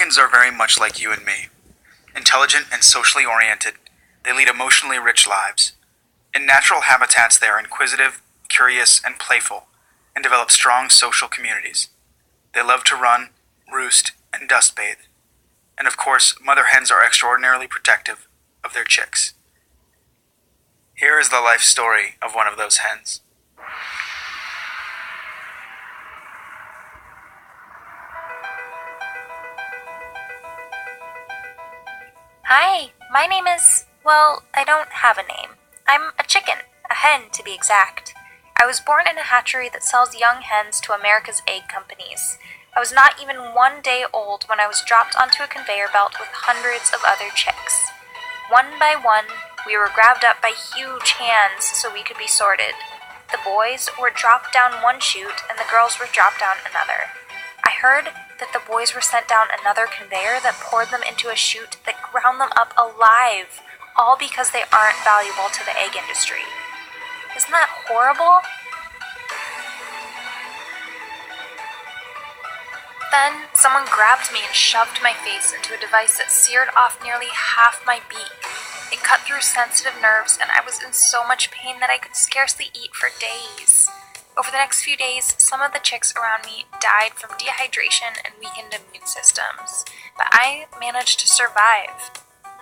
Chickens are very much like you and me. Intelligent and socially oriented, they lead emotionally rich lives. In natural habitats, they are inquisitive, curious, and playful, and develop strong social communities. They love to run, roost, and dust bathe. And of course, mother hens are extraordinarily protective of their chicks. Here is the life story of one of those hens. Hi, my name is, well, I don't have a name. I'm a chicken, a hen to be exact. I was born in a hatchery that sells young hens to America's egg companies. I was not even 1 day old when I was dropped onto a conveyor belt with hundreds of other chicks. One by one, we were grabbed up by huge hands so we could be sorted. The boys were dropped down one chute and the girls were dropped down another. I heard that the boys were sent down another conveyor that poured them into a chute that ground them up alive, all because they aren't valuable to the egg industry. Isn't that horrible? Then someone grabbed me and shoved my face into a device that seared off nearly half my beak. It cut through sensitive nerves, and I was in so much pain that I could scarcely eat for days. Over the next few days, some of the chicks around me died from dehydration and weakened immune systems, but I managed to survive.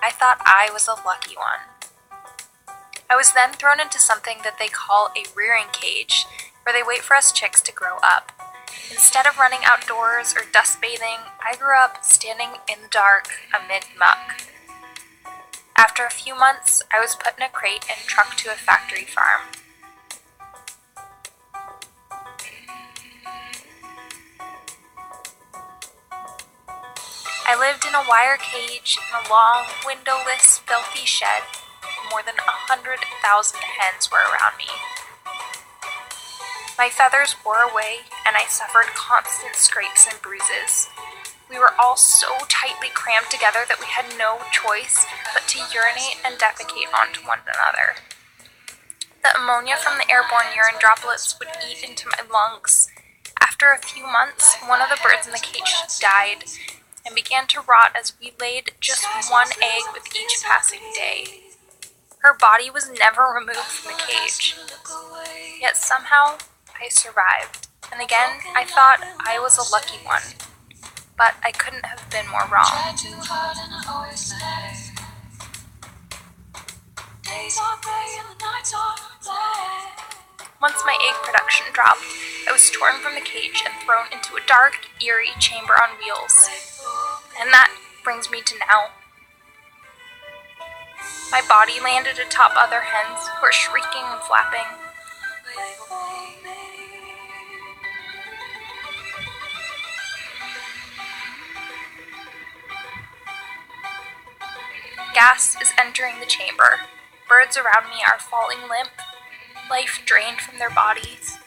I thought I was a lucky one. I was then thrown into something that they call a rearing cage, where they wait for us chicks to grow up. Instead of running outdoors or dust bathing, I grew up standing in the dark amid muck. After a few months, I was put in a crate and trucked to a factory farm. I lived in a wire cage in a long, windowless, filthy shed. More than 100,000 hens were around me. My feathers wore away, and I suffered constant scrapes and bruises. We were all so tightly crammed together that we had no choice but to urinate and defecate onto one another. The ammonia from the airborne urine droplets would eat into my lungs. After a few months, one of the birds in the cage died and began to rot as we laid just one egg with each passing day. Her body was never removed from the cage. Yet somehow, I survived. And again, I thought I was a lucky one. But I couldn't have been more wrong. Once my egg production dropped, I was torn from the cage and thrown into a dark, eerie chamber on wheels. And that brings me to now. My body landed atop other hens who were shrieking and flapping. Gas is entering the chamber. Birds around me are falling limp, life drained from their bodies.